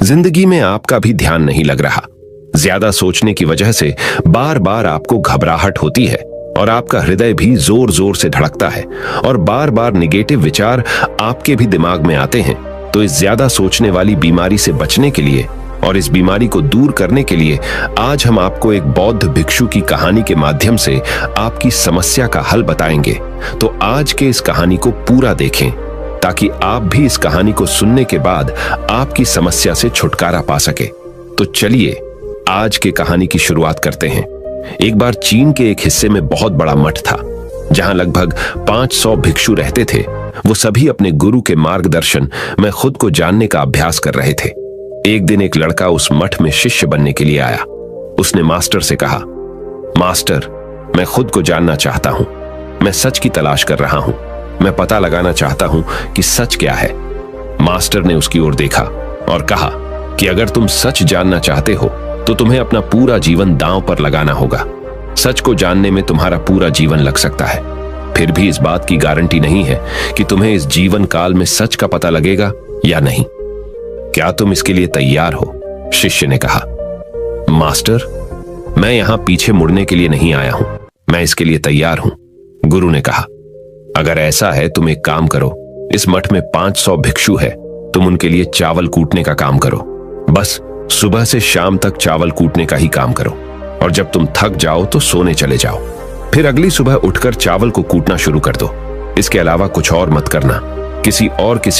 जिंदगी में आपका भी ध्यान नहीं लग रहा। ज्यादा सोचने की वजह से बार बार आपको घबराहट होती है और आपका हृदय भी जोर जोर से धड़कता है और बार बार निगेटिव विचार आपके भी दिमाग में आते हैं। तो इस ज्यादा सोचने वाली बीमारी से बचने के लिए और इस बीमारी को दूर करने के लिए आज हम आपको एक बौद्ध भिक्षु की कहानी के माध्यम से आपकी समस्या का हल बताएंगे। तो आज के इस कहानी को पूरा देखें ताकि आप भी इस कहानी को सुनने के बाद आपकी समस्या से छुटकारा पा सके। तो चलिए आज के कहानी की शुरुआत करते हैं। एक बार चीन के एक हिस्से में बहुत बड़ा मठ था जहां लगभग 500 भिक्षु रहते थे। वो सभी अपने गुरु के मार्गदर्शन में खुद को जानने का अभ्यास कर रहे थे। एक दिन एक लड़का उस मठ में शिष्य बनने के लिए आया। उसने मास्टर से कहा, मास्टर, मैं खुद को जानना चाहता हूं। मैं सच की तलाश कर रहा हूं। मैं पता लगाना चाहता हूं कि सच क्या है। मास्टर ने उसकी ओर देखा और कहा कि अगर तुम सच जानना चाहते हो तो तुम्हें अपना पूरा जीवन दांव पर लगाना होगा। सच को जानने में तुम्हारा पूरा जीवन लग सकता है। फिर भी इस बात की गारंटी नहीं है कि तुम्हें इस जीवन काल में सच का पता लगेगा या नहीं। क्या तुम इसके लिए तैयार हो? शिष्य ने कहा। मास्टर, मैं यहां पीछे मुड़ने के लिए नहीं आया हूं। मैं इसके लिए तैयार हूं। गुरु ने कहा, अगर ऐसा है तुम एक काम करो। इस मठ में 500 भिक्षु है। तुम उनके लिए चावल कूटने का काम करो। बस सुबह से शाम तक चावल कूटने का ही काम करो और जब तुम थक जाओ तो सोने चले जाओ। फिर अगली सुबह उठकर चावल को कूटना शुरू कर दो। इसके अलावा कुछ और मत करना। किसी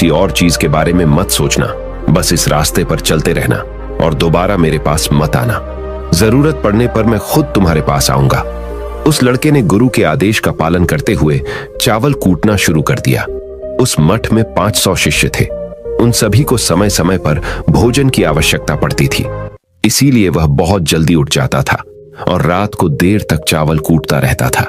और चीज के बारे में मत सोचना। बस इस रास्ते पर चलते रहना और दोबारा मेरे पास मत आना। जरूरत पड़ने पर मैं खुद तुम्हारे पास आऊंगा। उस लड़के ने गुरु के आदेश का पालन करते हुए चावल कूटना शुरू कर दिया। उस मठ में 500 शिष्य थे। उन सभी को समय समय पर भोजन की आवश्यकता पड़ती थी। इसीलिए वह बहुत जल्दी उठ जाता था और रात को देर तक चावल कूटता रहता था।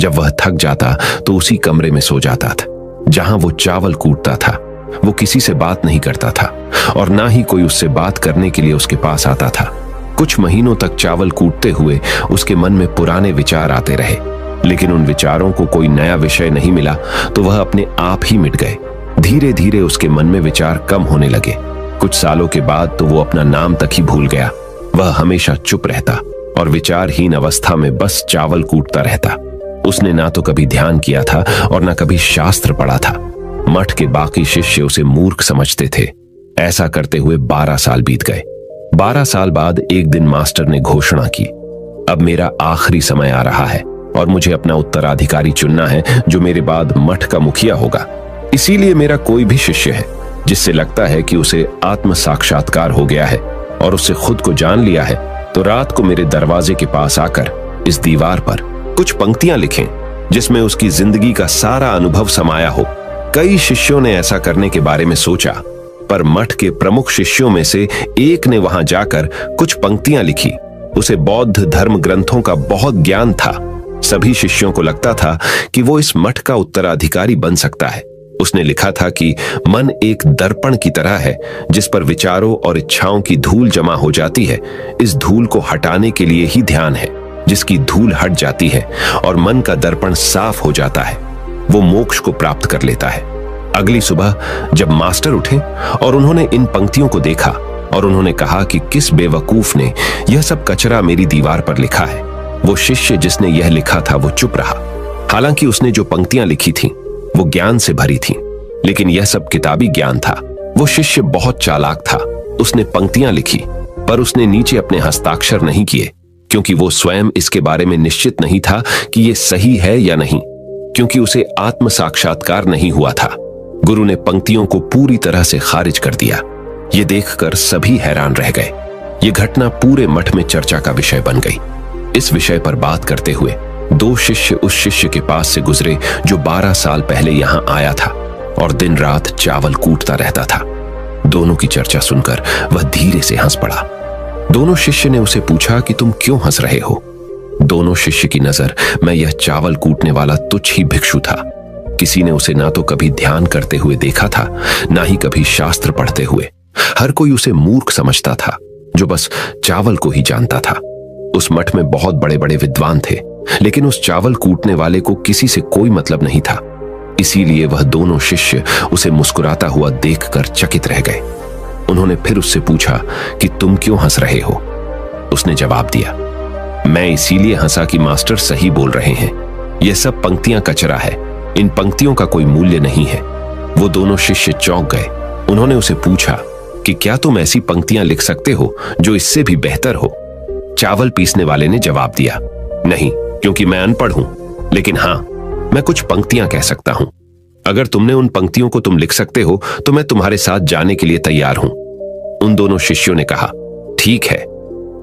जब वह थक जाता तो उसी कमरे में सो जाता था जहां वो चावल कूटता था। वो किसी से बात नहीं करता था और ना ही कोई उससे बात करने के लिए उसके पास आता था। कुछ महीनों तक चावल कूटते हुए उसके मन में पुराने विचार आते रहे, लेकिन उन विचारों को कोई नया विषय नहीं मिला तो वह अपने आप ही मिट गए। धीरे धीरे उसके मन में विचार कम होने लगे। कुछ सालों के बाद तो वो अपना नाम तक ही भूल गया। वह हमेशा चुप रहता और विचारहीन अवस्था में बस चावल कूटता रहता। उसने ना तो कभी ध्यान किया था और ना कभी शास्त्र पढ़ा था। मठ के बाकी शिष्य उसे मूर्ख समझते थे। ऐसा करते हुए 12 साल बीत गए। 12 साल बाद एक दिन मास्टर ने घोषणा की, अब मेरा आखिरी समय आ रहा है और मुझे अपना उत्तराधिकारी चुनना है जो मेरे बाद मठ का मुखिया होगा। इसीलिए मेरा कोई भी शिष्य है जिससे लगता है कि उसे आत्म साक्षात्कार हो गया है और उससे खुद को जान लिया है, तो रात को मेरे दरवाजे के पास आकर इस दीवार पर कुछ पंक्तियां लिखें जिसमें उसकी जिंदगी का सारा अनुभव समाया हो। कई शिष्यों ने ऐसा करने के बारे में सोचा, पर मठ के प्रमुख शिष्यों में से एक ने वहां जाकर कुछ पंक्तियां लिखी। उसे बौद्ध धर्म ग्रंथों का बहुत ज्ञान था। सभी शिष्यों को लगता था कि वो इस मठ का उत्तराधिकारी बन सकता है। उसने लिखा था कि मन एक दर्पण की तरह है जिस पर विचारों और इच्छाओं की धूल जमा हो जाती है। इस धूल को हटाने के लिए ही ध्यान है। जिसकी धूल हट जाती है और मन का दर्पण साफ हो जाता है, वो मोक्ष को प्राप्त कर लेता है। अगली सुबह जब मास्टर उठे और उन्होंने इन पंक्तियों को देखा और उन्होंने कहा कि किस बेवकूफ ने यह सब कचरा मेरी दीवार पर लिखा है। वो शिष्य जिसने यह लिखा था वो चुप रहा। हालांकि उसने जो पंक्तियां लिखी थीं वो ज्ञान से भरी थीं, लेकिन यह सब किताबी ज्ञान था। वो शिष्य बहुत चालाक था। उसने पंक्तियां लिखी पर उसने नीचे अपने हस्ताक्षर नहीं किए, क्योंकि वो स्वयं इसके बारे में निश्चित नहीं था कि ये सही है या नहीं, क्योंकि उसे आत्म साक्षात्कार नहीं हुआ था। गुरु ने पंक्तियों को पूरी तरह से खारिज कर दिया। ये देखकर सभी हैरान रह गए। ये घटना पूरे मठ में चर्चा का विषय बन गई। इस विषय पर बात करते हुए 2 शिष्य उस शिष्य के पास से गुजरे जो 12 साल पहले यहां आया था और दिन रात चावल कूटता रहता था। दोनों की चर्चा सुनकर वह धीरे से हंस पड़ा। दोनों शिष्य ने उसे पूछा कि तुम क्यों हंस रहे हो? दोनों शिष्य की नजर में यह चावल कूटने वाला तुच्छ ही भिक्षु था। किसी ने उसे ना तो कभी ध्यान करते हुए देखा था, ना ही कभी शास्त्र पढ़ते हुए। हर कोई उसे मूर्ख समझता था जो बस चावल को ही जानता था। उस मठ में बहुत बड़े बड़े विद्वान थे, लेकिन उस चावल कूटने वाले को किसी से कोई मतलब नहीं था। इसीलिए वह दोनों शिष्य उसे मुस्कुराता हुआ देखकर चकित रह गए। उन्होंने फिर उससे पूछा कि तुम क्यों हंस रहे हो। उसने जवाब दिया, मैं इसीलिए हंसा कि मास्टर सही बोल रहे हैं। यह सब पंक्तियां कचरा है, इन पंक्तियों का कोई मूल्य नहीं है। वो दोनों शिष्य चौंक गए। उन्होंने उसे पूछा कि क्या तुम ऐसी पंक्तियां लिख सकते हो जो इससे भी बेहतर हो। चावल पीसने वाले ने जवाब दिया, नहीं, क्योंकि मैं अनपढ़ हूं, लेकिन हां, मैं कुछ पंक्तियां कह सकता हूं। अगर तुमने उन पंक्तियों को तुम लिख सकते हो तो मैं तुम्हारे साथ जाने के लिए तैयार हूं। उन दोनों शिष्यों ने कहा, ठीक है।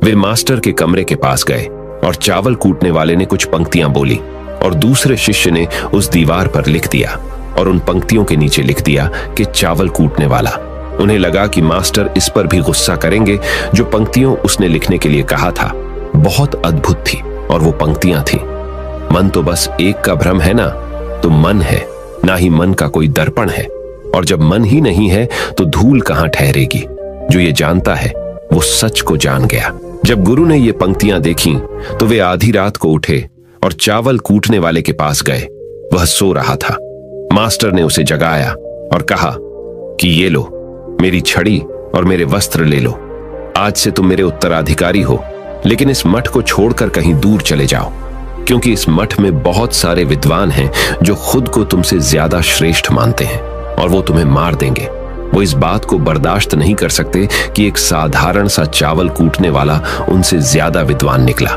वे मास्टर के कमरे के पास गए और चावल कूटने वाले ने कुछ पंक्तियां बोली और दूसरे शिष्य ने उस दीवार पर लिख दिया और उन पंक्तियों के नीचे लिख दिया कि चावल कूटने वाला। उन्हें लगा कि मास्टर इस पर भी गुस्सा करेंगे। जो पंक्तियों उसने लिखने के लिए कहा था बहुत अद्भुत थी और वो पंक्तियां थीं, मन तो बस एक का भ्रम है ना, तो मन है, ना ही मन का कोई दर्पण है। और जब मन ही नहीं है तो धूल कहां ठहरेगी। जो ये जानता है वो सच को जान गया। जब गुरु ने ये पंक्तियां देखी तो वे आधी रात को उठे और चावल कूटने वाले के पास गए। वह सो रहा था। मास्टर ने उसे जगाया और कहा कि ये लो, मेरी छड़ी और मेरे वस्त्र ले लो। आज से तुम मेरे उत्तराधिकारी हो, लेकिन इस मठ को छोड़कर कहीं दूर चले जाओ, क्योंकि इस मठ में बहुत सारे विद्वान हैं जो खुद को तुमसे ज्यादा श्रेष्ठ मानते हैं और वो तुम्हें मार देंगे। वो इस बात को बर्दाश्त नहीं कर सकते कि एक साधारण सा चावल कूटने वाला उनसे ज्यादा विद्वान निकला।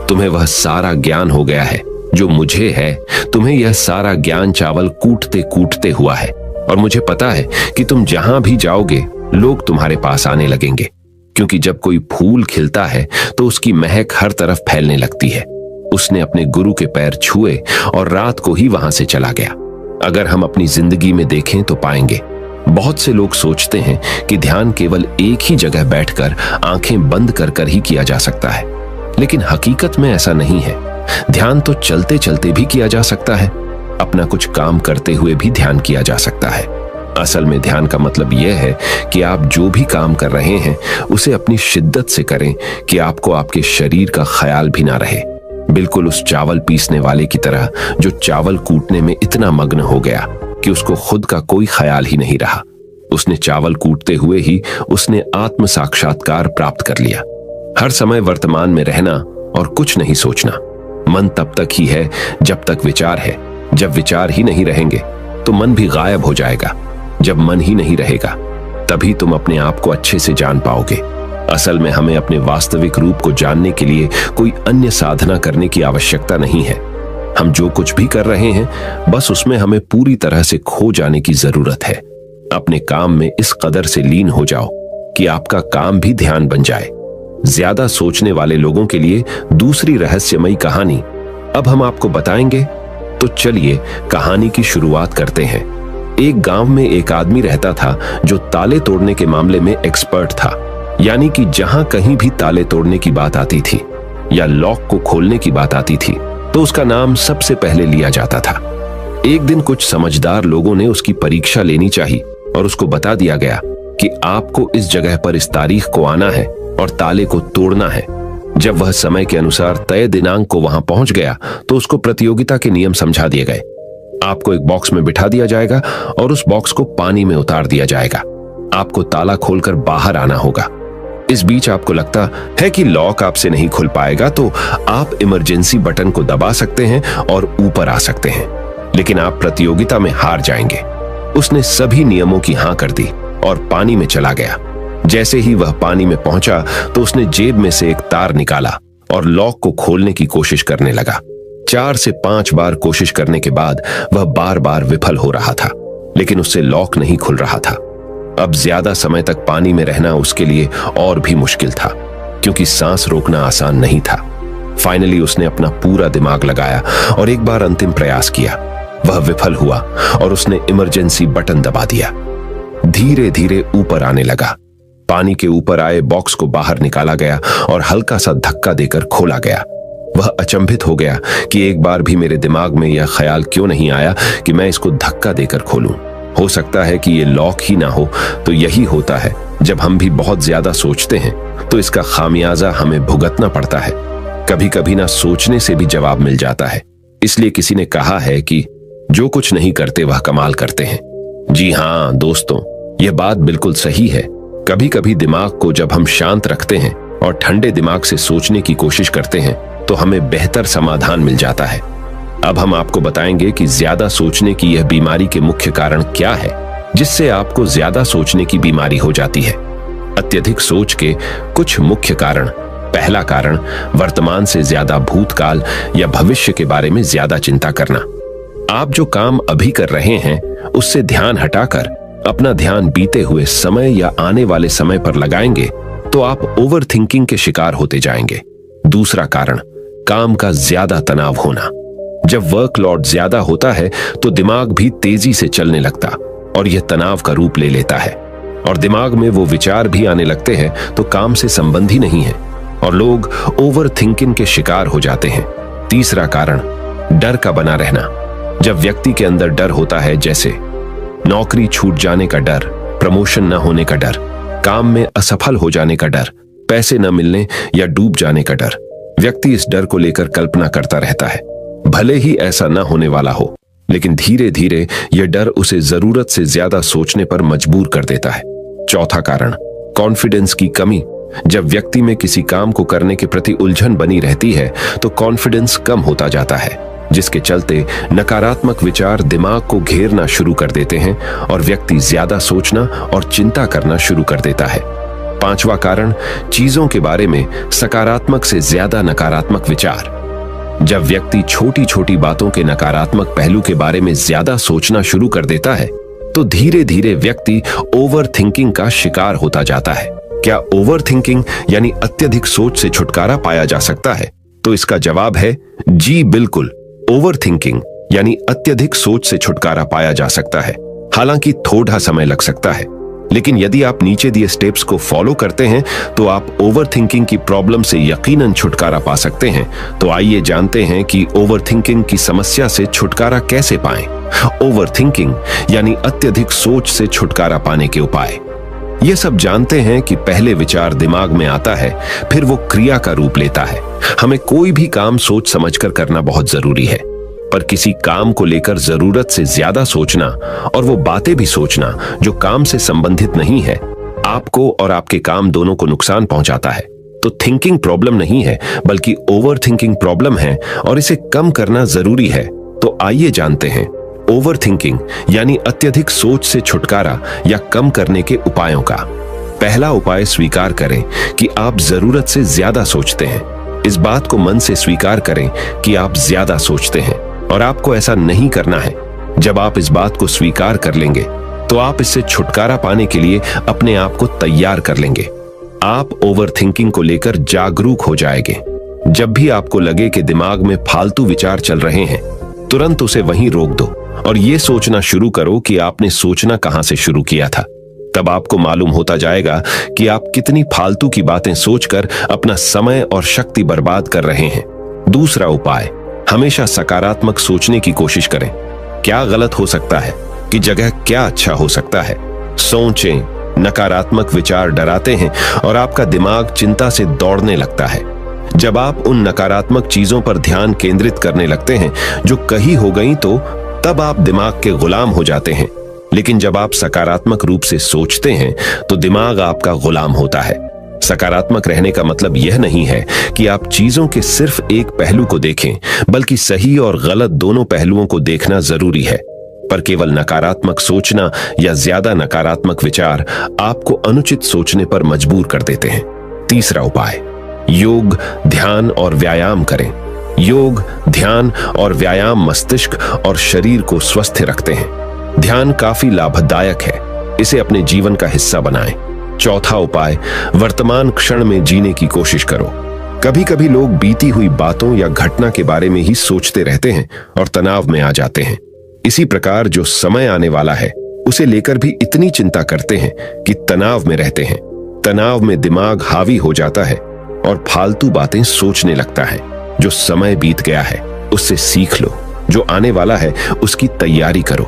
तुम्हें वह सारा ज्ञान हो गया है जो मुझे है। तुम्हें यह सारा ज्ञान चावल कूटते कूटते हुआ है और मुझे पता है कि तुम जहां भी जाओगे लोग तुम्हारे पास आने लगेंगे, क्योंकि जब कोई फूल खिलता है तो उसकी महक हर तरफ फैलने लगती है। उसने अपने गुरु के पैर छुए और रात को ही वहां से चला गया। अगर हम अपनी जिंदगी में देखें तो पाएंगे बहुत से लोग सोचते हैं कि ध्यान केवल एक ही जगह बैठकर आंखें बंद कर कर ही किया जा सकता है, लेकिन हकीकत में ऐसा नहीं है। ध्यान तो चलते चलते भी किया जा सकता है, अपना कुछ काम करते हुए भी ध्यान किया जा सकता है। असल में ध्यान का मतलब यह है कि आप जो भी काम कर रहे हैं उसे अपनी शिद्दत से करें कि आपको आपके शरीर का ख्याल भी ना रहे। बिल्कुल उस चावल पीसने वाले की तरह जो चावल कूटने में इतना मग्न हो गया कि उसको खुद का कोई ख्याल ही नहीं रहा। उसने चावल कूटते हुए ही उसने आत्म साक्षात्कार प्राप्त कर लिया। हर समय वर्तमान में रहना और कुछ नहीं सोचना। मन तब तक ही है जब तक विचार है। जब विचार ही नहीं रहेंगे तो मन भी गायब हो जाएगा। जब मन ही नहीं रहेगा तभी तुम अपने आप को अच्छे से जान पाओगे। असल में हमें अपने वास्तविक रूप को जानने के लिए कोई अन्य साधना करने की आवश्यकता नहीं है। हम जो कुछ भी कर रहे हैं बस उसमें हमें पूरी तरह से खो जाने की जरूरत है। अपने काम में इस कदर से लीन हो जाओ कि आपका काम भी ध्यान बन जाए। ज्यादा सोचने वाले लोगों के लिए दूसरी रहस्यमयी कहानी अब हम आपको बताएंगे, तो चलिए कहानी की शुरुआत करते हैं। एक गांव में एक आदमी रहता था जो ताले तोड़ने के मामले में एक्सपर्ट था, यानी कि जहां कहीं भी ताले तोड़ने की बात आती थी या लॉक को खोलने की बात आती थी तो उसका नाम सबसे पहले लिया जाता था। एक दिन कुछ समझदार लोगों ने उसकी परीक्षा लेनी चाहिए और उसको बता दिया गया कि आपको इस जगह पर इस तारीख को आना है और ताले को तोड़ना है। जब वह समय के अनुसार तय दिनांक को वहां पहुंच गया तो उसको प्रतियोगिता के नियम समझा दिए गए। आपको एक बॉक्स में बिठा दिया जाएगा और उस बॉक्स को पानी में उतार दिया जाएगा। आपको ताला खोलकर बाहर आना होगा। इस बीच आपको लगता है कि लॉक आपसे नहीं खुल पाएगा तो आप इमरजेंसी बटन को दबा सकते हैं और ऊपर आ सकते हैं, लेकिन आप प्रतियोगिता में हार जाएंगे। उसने सभी नियमों की हां कर दी और पानी में चला गया। जैसे ही वह पानी में पहुंचा तो उसने जेब में से एक तार निकाला और लॉक को खोलने की कोशिश करने लगा। 4 से 5 बार कोशिश करने के बाद वह बार बार विफल हो रहा था, लेकिन उससे लॉक नहीं खुल रहा था। अब ज्यादा समय तक पानी में रहना उसके लिए और भी मुश्किल था, क्योंकि सांस रोकना आसान नहीं था। फाइनली उसने अपना पूरा दिमाग लगाया और एक बार अंतिम प्रयास किया। वह विफल हुआ और उसने इमरजेंसी बटन दबा दिया। धीरे धीरे ऊपर आने लगा। पानी के ऊपर आए बॉक्स को बाहर निकाला गया और हल्का सा धक्का देकर खोला गया। वह अचंभित हो गया कि एक बार भी मेरे दिमाग में यह ख्याल क्यों नहीं आया कि मैं इसको धक्का देकर खोलूं। हो सकता है कि ये लॉक ही ना हो। तो यही होता है, जब हम भी बहुत ज्यादा सोचते हैं तो इसका खामियाजा हमें भुगतना पड़ता है। कभी कभी ना सोचने से भी जवाब मिल जाता है। इसलिए किसी ने कहा है कि जो कुछ नहीं करते वह कमाल करते हैं। जी हाँ दोस्तों, यह बात बिल्कुल सही है। कभी कभी दिमाग को जब हम शांत रखते हैं और ठंडे दिमाग से सोचने की कोशिश करते हैं तो हमें बेहतर समाधान मिल जाता है। अब हम आपको बताएंगे कि ज्यादा सोचने की यह बीमारी के मुख्य कारण क्या है, जिससे आपको ज्यादा सोचने की बीमारी हो जाती है। अत्यधिक सोच के कुछ मुख्य कारण। पहला कारण, वर्तमान से ज्यादा भूतकाल या भविष्य के बारे में ज्यादा चिंता करना। आप जो काम अभी कर रहे हैं उससे ध्यान हटाकर अपना ध्यान बीते हुए समय या आने वाले समय पर लगाएंगे तो आप ओवर थिंकिंग के शिकार होते जाएंगे। दूसरा कारण, काम का ज्यादा तनाव होना। जब वर्कलोड ज्यादा होता है तो दिमाग भी तेजी से चलने लगता और यह तनाव का रूप ले लेता है और दिमाग में वो विचार भी आने लगते हैं तो काम से संबंधी नहीं है और लोग ओवर थिंकिंग के शिकार हो जाते हैं। तीसरा कारण, डर का बना रहना। जब व्यक्ति के अंदर डर होता है, जैसे नौकरी छूट जाने का डर, प्रमोशन न होने का डर, काम में असफल हो जाने का डर, पैसे न मिलने या डूब जाने का डर, व्यक्ति इस डर को लेकर कल्पना करता रहता है। भले ही ऐसा न होने वाला हो, लेकिन धीरे धीरे यह डर उसे जरूरत से ज्यादा सोचने पर मजबूर कर देता है। चौथा कारण, कॉन्फिडेंस की कमी। जब व्यक्ति में किसी काम को करने के प्रति उलझन बनी रहती है तो कॉन्फिडेंस कम होता जाता है, जिसके चलते नकारात्मक विचार दिमाग को घेरना शुरू कर देते हैं और व्यक्ति ज्यादा सोचना और चिंता करना शुरू कर देता है। पांचवा कारण, चीजों के बारे में सकारात्मक से ज्यादा नकारात्मक विचार। जब व्यक्ति छोटी छोटी बातों के नकारात्मक पहलू के बारे में ज्यादा सोचना शुरू कर देता है तो धीरे धीरे व्यक्ति ओवर थिंकिंग का शिकार होता जाता है। क्या ओवर थिंकिंग यानी अत्यधिक सोच से छुटकारा पाया जा सकता है? तो इसका जवाब है जी बिल्कुल। ओवर थिंकिंग यानी अत्यधिक सोच से छुटकारा पाया जा सकता है, हालांकि थोड़ा समय लग सकता है, लेकिन यदि आप नीचे दिए स्टेप्स को फॉलो करते हैं तो आप ओवर थिंकिंग की प्रॉब्लम से यकीनन छुटकारा पा सकते हैं। तो आइए जानते हैं कि ओवर थिंकिंग की समस्या से छुटकारा कैसे पाएं। ओवर थिंकिंग यानी अत्यधिक सोच से छुटकारा पाने के उपाय। ये सब जानते हैं कि पहले विचार दिमाग में आता है, फिर वो क्रिया का रूप लेता है। हमें कोई भी काम सोच समझकर करना बहुत जरूरी है, पर किसी काम को लेकर जरूरत से ज्यादा सोचना और वो बातें भी सोचना जो काम से संबंधित नहीं है, आपको और आपके काम दोनों को नुकसान पहुंचाता है। तो थिंकिंग प्रॉब्लम नहीं है, बल्कि ओवर थिंकिंग प्रॉब्लम है और इसे कम करना जरूरी है। तो आइए जानते हैं ओवर थिंकिंग यानी अत्यधिक सोच से छुटकारा या कम करने के उपायों का। पहला उपाय, स्वीकार करें कि आप जरूरत से ज्यादा सोचते हैं। इस बात को मन से स्वीकार करें कि आप ज्यादा सोचते हैं और आपको ऐसा नहीं करना है। जब आप इस बात को स्वीकार कर लेंगे तो आप इससे छुटकारा पाने के लिए अपने आप को तैयार कर लेंगे। आप ओवर थिंकिंग को लेकर जागरूक हो जाएंगे। जब भी आपको लगे कि दिमाग में फालतू विचार चल रहे हैं, तुरंत उसे वहीं रोक दो और ये सोचना शुरू करो कि आपने सोचना कहां से शुरू किया था। तब आपको मालूम होता जाएगा कि आप कितनी फालतू की बातें सोचकर अपना समय और शक्ति बर्बाद कर रहे हैं। दूसरा उपाय, हमेशा सकारात्मक सोचने की कोशिश करें। क्या गलत हो सकता है कि जगह क्या अच्छा हो सकता है। सोचें। नकारात्मक विचार डराते हैं और आपका दिमाग चिंता से दौड़ने लगता है। जब आप उन नकारात्मक चीजों पर ध्यान केंद्रित करने लगते हैं जो कही हो गई, तो तब आप दिमाग के गुलाम हो जाते हैं। लेकिन जब आप सकारात्मक रूप से सोचते हैं तो दिमाग आपका गुलाम होता है। सकारात्मक रहने का मतलब यह नहीं है कि आप चीजों के सिर्फ एक पहलू को देखें, बल्कि सही और गलत दोनों पहलुओं को देखना जरूरी है। पर केवल नकारात्मक सोचना या ज्यादा नकारात्मक विचार आपको अनुचित सोचने पर मजबूर कर देते हैं। तीसरा उपाय, योग, ध्यान और व्यायाम करें। योग, ध्यान और व्यायाम मस्तिष्क और शरीर को स्वस्थ रखते हैं। ध्यान काफी लाभदायक है, इसे अपने जीवन का हिस्सा बनाएं। चौथा उपाय, वर्तमान क्षण में जीने की कोशिश करो। कभी कभी लोग बीती हुई बातों या घटना के बारे में ही सोचते रहते हैं और तनाव में आ जाते हैं। इसी प्रकार जो समय आने वाला है उसे लेकर भी इतनी चिंता करते हैं कि तनाव में रहते हैं। तनाव में दिमाग हावी हो जाता है और फालतू बातें सोचने लगता है। जो समय बीत गया है उससे सीख लो, जो आने वाला है उसकी तैयारी करो।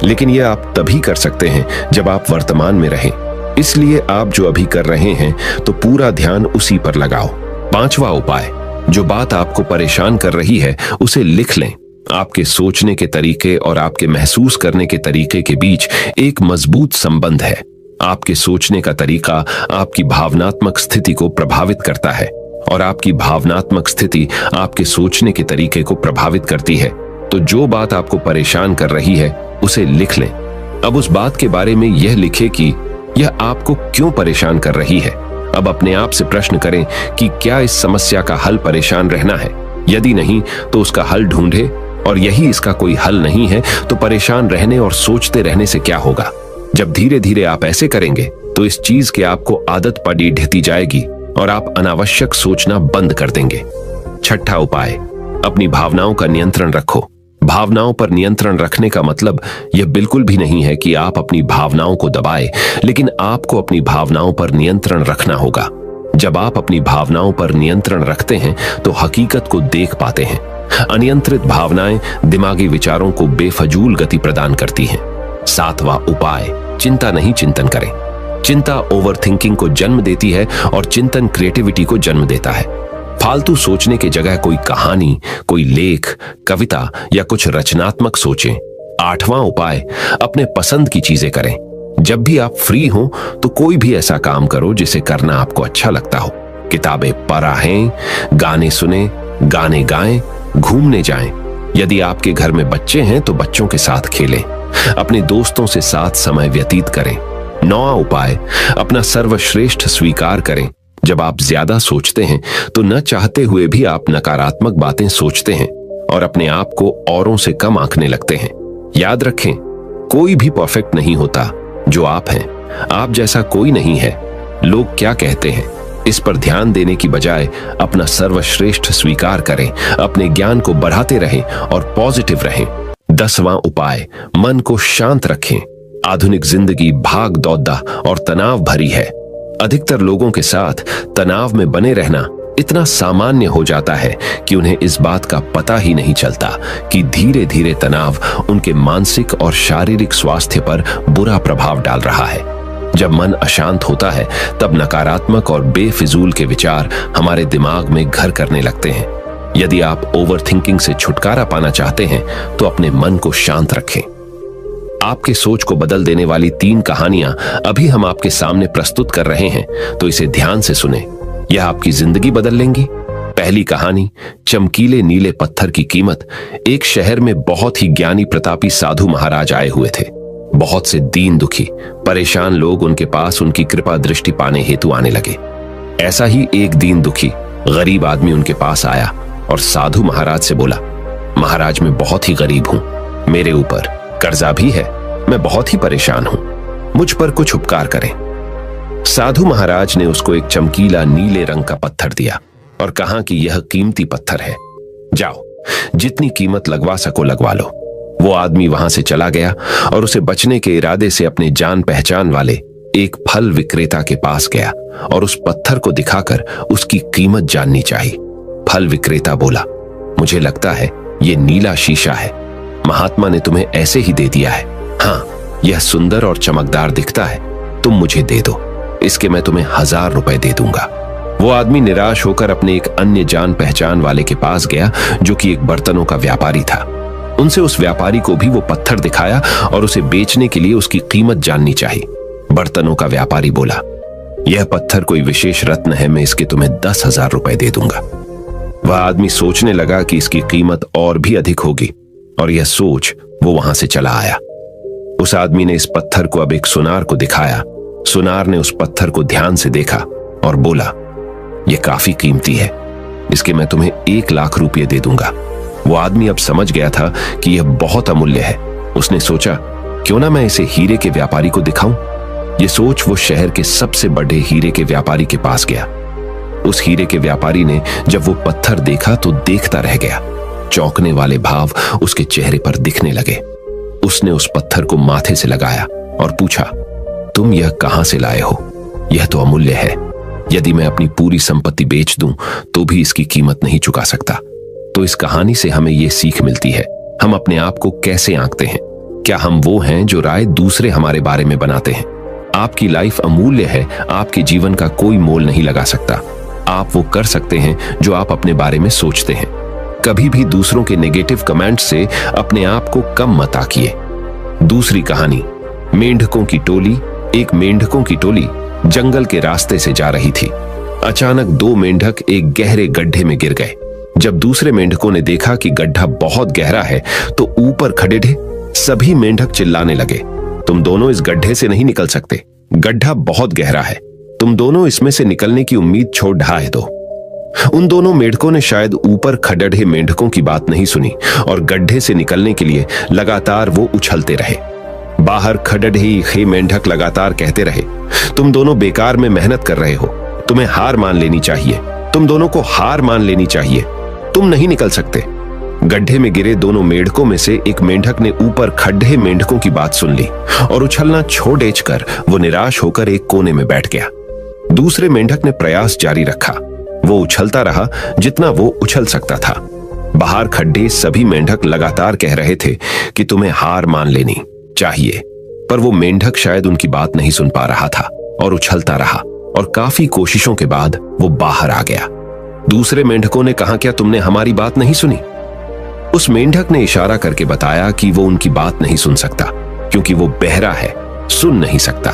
लेकिन यह आप तभी कर सकते हैं जब आप वर्तमान में रहें। इसलिए आप जो अभी कर रहे हैं तो पूरा ध्यान उसी पर लगाओ। पांचवा उपाय, जो बात आपको परेशान कर रही है उसे लिख लें। आपके सोचने के तरीके और आपके महसूस करने के तरीके के बीच एक मजबूत संबंध है। आपके सोचने का तरीका आपकी भावनात्मक स्थिति को प्रभावित करता है और आपकी भावनात्मक स्थिति आपके सोचने के तरीके को प्रभावित करती है। तो जो बात आपको परेशान कर रही है उसे लिख लें। अब उस बात के बारे में यह लिखें कि यह आपको क्यों परेशान कर रही है। अब अपने आप से प्रश्न करें कि क्या इस समस्या का हल परेशान रहना है। यदि नहीं तो उसका हल ढूंढे, और यही इसका कोई हल नहीं है तो परेशान रहने और सोचते रहने से क्या होगा। जब धीरे धीरे आप ऐसे करेंगे तो इस चीज की आपको आदत पड़ी ढहती जाएगी और आप अनावश्यक सोचना बंद कर देंगे। छठा उपाय, अपनी भावनाओं का नियंत्रण रखो। भावनाओं पर नियंत्रण रखने का मतलब यह बिल्कुल भी नहीं है कि आप अपनी भावनाओं को दबाएं, लेकिन आपको अपनी भावनाओं पर नियंत्रण रखना होगा। जब आप अपनी भावनाओं पर नियंत्रण रखते हैं तो हकीकत को देख पाते हैं। अनियंत्रित भावनाएं दिमागी विचारों को बेफजूल गति प्रदान करती हैं। सातवां उपाय, चिंता नहीं चिंतन करें। चिंता ओवरथिंकिंग को जन्म देती है और चिंतन क्रिएटिविटी को जन्म देता है। फालतू सोचने की जगह कोई कहानी, कोई लेख, कविता या कुछ रचनात्मक सोचें। आठवां उपाय, अपने पसंद की चीजें करें। जब भी आप फ्री हो तो कोई भी ऐसा काम करो जिसे करना आपको अच्छा लगता हो। किताबें पढ़ें, गाने सुने, गाने गाएं, घूमने जाएं। यदि आपके घर में बच्चे हैं तो बच्चों के साथ खेलें। अपने दोस्तों से साथ समय व्यतीत करें। नौवां उपाय, अपना सर्वश्रेष्ठ स्वीकार करें। जब आप ज्यादा सोचते हैं तो न चाहते हुए भी आप नकारात्मक बातें सोचते हैं और अपने आप को औरों से कम आंकने लगते हैं। याद रखें, कोई भी परफेक्ट नहीं होता। जो आप हैं, आप जैसा कोई नहीं है। लोग क्या कहते हैं इस पर ध्यान देने की बजाय अपना सर्वश्रेष्ठ स्वीकार करें, अपने ज्ञान को बढ़ाते रहें और पॉजिटिव रहें। 10वां उपाय, मन को शांत रखें। आधुनिक जिंदगी भाग दौड़ और तनाव भरी है। अधिकतर लोगों के साथ तनाव में बने रहना इतना सामान्य हो जाता है कि उन्हें इस बात का पता ही नहीं चलता कि धीरे धीरे तनाव उनके मानसिक और शारीरिक स्वास्थ्य पर बुरा प्रभाव डाल रहा है। जब मन अशांत होता है तब नकारात्मक और बेफिजूल के विचार हमारे दिमाग में घर करने लगते हैं। यदि आप ओवरथिंकिंग से छुटकारा पाना चाहते हैं तो अपने मन को शांत रखें। आपके सोच को बदल देने वाली 3 कहानियां अभी हम आपके सामने प्रस्तुत कर रहे हैं, तो इसे ध्यान से सुने। यह आपकी जिंदगी बदल लेंगी। पहली कहानी, चमकीले नीले पत्थर की कीमत। एक शहर में बहुत ही ज्ञानी प्रतापी साधु महाराज आए हुए थे। बहुत से दीन दुखी परेशान लोग उनके पास उनकी कृपा दृष्टि पाने हेतु आने लगे। ऐसा ही एक दीन दुखी गरीब आदमी उनके पास आया और साधु महाराज से बोला, महाराज मैं बहुत ही गरीब हूं, मेरे ऊपर कर्जा भी है, मैं बहुत ही परेशान हूं, मुझ पर कुछ उपकार करें। साधु महाराज ने उसको एक चमकीला नीले रंग का पत्थर दिया और कहा कि यह कीमती पत्थर है, जाओ जितनी कीमत लगवा सको लगवा लो। वो आदमी वहां से चला गया और उसे बचने के इरादे से अपने जान पहचान वाले एक फल विक्रेता के पास गया और उस पत्थर को दिखाकर उसकी कीमत जाननी चाहिए। फल विक्रेता बोला, मुझे लगता है ये नीला शीशा है, महात्मा ने तुम्हें ऐसे ही दे दिया है। हाँ, यह सुंदर और चमकदार दिखता है, तुम मुझे दे दो, इसके मैं तुम्हें 1000 रुपए दे दूंगा। वो आदमी निराश होकर अपने एक अन्य जान पहचान वाले के पास गया जो कि एक बर्तनों का व्यापारी था। उनसे उस व्यापारी को भी वो पत्थर दिखाया और उसे बेचने के लिए उसकी कीमत जाननी चाहिए। बर्तनों का व्यापारी बोला, यह पत्थर कोई विशेष रत्न है, मैं इसके तुम्हें 10,000 रुपए दे दूंगा। वह आदमी सोचने लगा कि इसकी कीमत और भी अधिक होगी और यह सोच वो वहां से चला आया। उस आदमी ने इस पत्थर को अब एक सुनार को दिखाया। सुनार ने उस पत्थर को ध्यान से देखा और बोला, यह काफी कीमती है, इसके मैं तुम्हें 1 लाख रुपये दे दूंगा। वो आदमी अब समझ गया था कि यह बहुत अमूल्य है। उसने सोचा, क्यों ना मैं इसे हीरे के व्यापारी को दिखाऊं। यह सोच वो शहर के सबसे बड़े हीरे के व्यापारी के पास गया। उस हीरे के व्यापारी ने जब वो पत्थर देखा तो देखता रह गया। चौंकने वाले भाव उसके चेहरे पर दिखने लगे। उसने उस पत्थर को माथे से लगाया और पूछा, तुम यह कहां से लाए हो? यह तो अमूल्य है, यदि मैं अपनी पूरी संपत्ति बेच दूं तो भी इसकी कीमत नहीं चुका सकता। तो इस कहानी से हमें यह सीख मिलती है, हम अपने आप को कैसे आंकते हैं। क्या हम वो हैं जो राय दूसरे हमारे बारे में बनाते हैं? आपकी लाइफ अमूल्य है, आपके जीवन का कोई मोल नहीं लगा सकता। आप वो कर सकते हैं जो आप अपने बारे में सोचते हैं। कभी भी दूसरों के नेगेटिव कमेंट से अपने आप को कम मत आंकिए। दूसरी कहानी, मेंढकों की टोली एक मेंढकों की टोली जंगल के रास्ते से जा रही थी। अचानक दो मेंढक एक गहरे गड्ढे में गिर गए। जब दूसरे मेंढकों ने देखा कि गड्ढा बहुत गहरा है तो ऊपर खड़े सभी मेंढक चिल्लाने लगे, तुम दोनों इस गड्ढे से नहीं निकल सकते, गड्ढा बहुत गहरा है, तुम दोनों इसमें से निकलने की उम्मीद छोड़ ढाए दो। उन दोनों मेंढकों ने शायद ऊपर खड़े मेंढकों की बात नहीं सुनी और गड्ढे से निकलने के लिए लगातार वो उछलते रहे। बाहर खड़े मेंढक लगातार कहते रहे, तुम दोनों बेकार में मेहनत कर रहे हो, तुम्हें हार मान लेनी चाहिए, तुम दोनों को हार मान लेनी चाहिए, तुम नहीं निकल सकते। गड्ढे में गिरे दोनों मेंढकों में से एक मेंढक ने ऊपर खड़े मेंढकों की बात सुन ली और उछलना छोड़ कर वो निराश होकर एक कोने में बैठ गया। दूसरे मेंढक ने प्रयास जारी रखा, वो उछलता रहा जितना वो उछल सकता था। बाहर खड़े सभी मेंढक लगातार कह रहे थे कि तुम्हें हार मान लेनी चाहिए, पर वो मेंढक शायद उनकी बात नहीं सुन पा रहा था और उछलता रहा और काफी कोशिशों के बाद वो बाहर आ गया। दूसरे मेंढकों ने कहा, क्या तुमने हमारी बात नहीं सुनी? उस मेंढक ने इशारा करके बताया कि वो उनकी बात नहीं सुन सकता क्योंकि वो बहरा है, सुन नहीं सकता,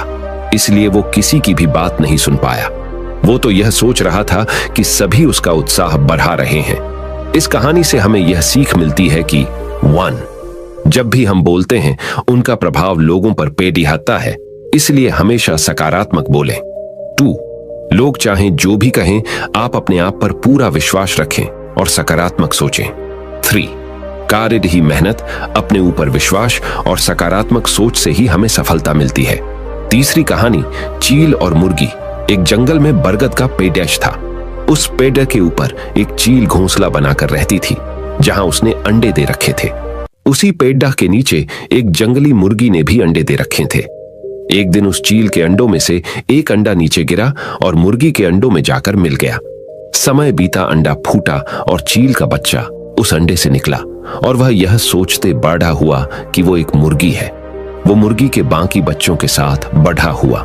इसलिए वो किसी की भी बात नहीं सुन पाया। वो तो यह सोच रहा था कि सभी उसका उत्साह बढ़ा रहे हैं। इस कहानी से हमें यह सीख मिलती है कि 1. जब भी हम बोलते हैं उनका प्रभाव लोगों पर पेडिहाता है, इसलिए हमेशा सकारात्मक बोलें। 2. लोग चाहें जो भी कहें, आप अपने आप पर पूरा विश्वास रखें और सकारात्मक सोचें। 3. कार्य ही मेहनत, अपने ऊपर विश्वास और सकारात्मक सोच से ही हमें सफलता मिलती है। तीसरी कहानी, चील और मुर्गी। एक जंगल में बरगद का पेड़ था। उस पेड़ के ऊपर एक चील घोंसला बनाकर रहती थी जहां उसने अंडे दे रखे थे। उसी पेड़ के नीचे एक जंगली मुर्गी ने भी अंडे दे रखे थे। एक दिन उस चील के अंडों में से एक अंडा नीचे गिरा और मुर्गी के अंडों में जाकर मिल गया। समय बीता, अंडा फूटा और चील का बच्चा उस अंडे से निकला और वह यह सोचते बड़ा हुआ कि वो एक मुर्गी है। वो मुर्गी के बाकी बच्चों के साथ बढ़ा हुआ।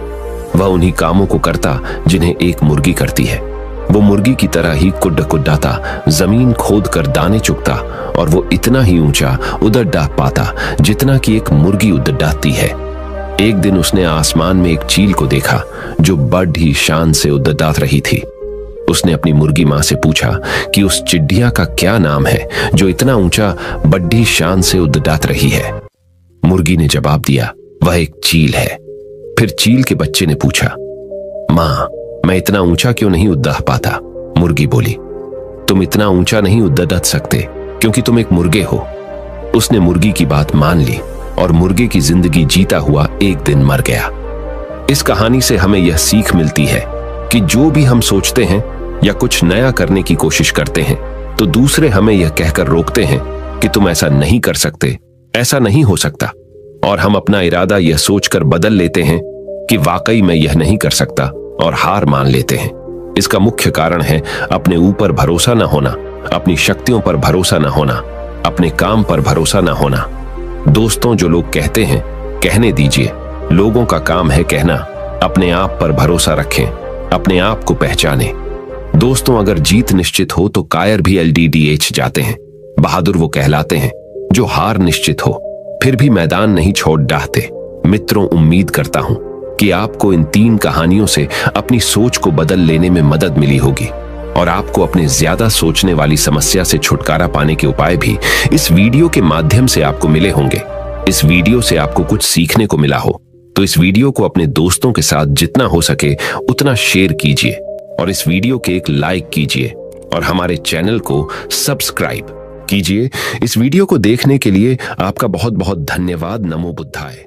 वह उन्हीं कामों को करता जिन्हें एक मुर्गी करती है। वो मुर्गी की तरह ही कुड्डाता, जमीन खोद कर दाने चुगता और वो इतना ही ऊंचा उड़द डाह पाता जितना कि एक मुर्गी उड़द डाहती है। एक दिन उसने आसमान में एक चील को देखा जो बड़ी शान से उड़द डाह रही थी। उसने अपनी मुर्गी मां से पूछा कि उस चिड़िया का क्या नाम है जो इतना ऊंचा बड़ी शान से उड़द डाह रही है। मुर्गी ने जवाब दिया, वह एक चील है। फिर चील के बच्चे ने पूछा, मां, मैं इतना ऊंचा क्यों नहीं उड़द डाह पाता? मुर्गी बोली, तुम इतना ऊंचा नहीं उड़द डाह सकते क्योंकि तुम एक मुर्गे हो। उसने मुर्गी की बात मान ली और मुर्गे की जिंदगी जीता हुआ एक दिन मर गया। इस कहानी से हमें यह सीख मिलती है कि जो भी हम सोचते हैं या कुछ नया करने की कोशिश करते हैं तो दूसरे हमें यह कहकर रोकते हैं कि तुम ऐसा नहीं कर सकते, ऐसा नहीं हो सकता, और हम अपना इरादा यह सोचकर बदल लेते हैं कि वाकई मैं यह नहीं कर सकता और हार मान लेते हैं। इसका मुख्य कारण है अपने ऊपर भरोसा न होना, अपनी शक्तियों पर भरोसा न होना, अपने काम पर भरोसा न होना। दोस्तों, जो लोग कहते हैं कहने दीजिए, लोगों का काम है कहना। अपने आप पर भरोसा रखें, अपने आप को पहचानें। दोस्तों, अगर जीत निश्चित हो तो कायर भी LDDH जाते हैं। बहादुर वो कहलाते हैं जो हार निश्चित हो फिर भी मैदान नहीं छोड़ डाहते। मित्रों, उम्मीद करता हूं कि आपको इन 3 कहानियों से अपनी सोच को बदल लेने में मदद मिली होगी और आपको अपने ज्यादा सोचने वाली समस्या से छुटकारा पाने के उपाय भी इस वीडियो के माध्यम से आपको मिले होंगे। इस वीडियो से आपको कुछ सीखने को मिला हो तो इस वीडियो को अपने दोस्तों के साथ जितना हो सके उतना शेयर कीजिए और इस वीडियो के एक लाइक कीजिए और हमारे चैनल को सब्सक्राइब कीजिए। इस वीडियो को देखने के लिए आपका बहुत बहुत धन्यवाद। नमो बुद्धाय।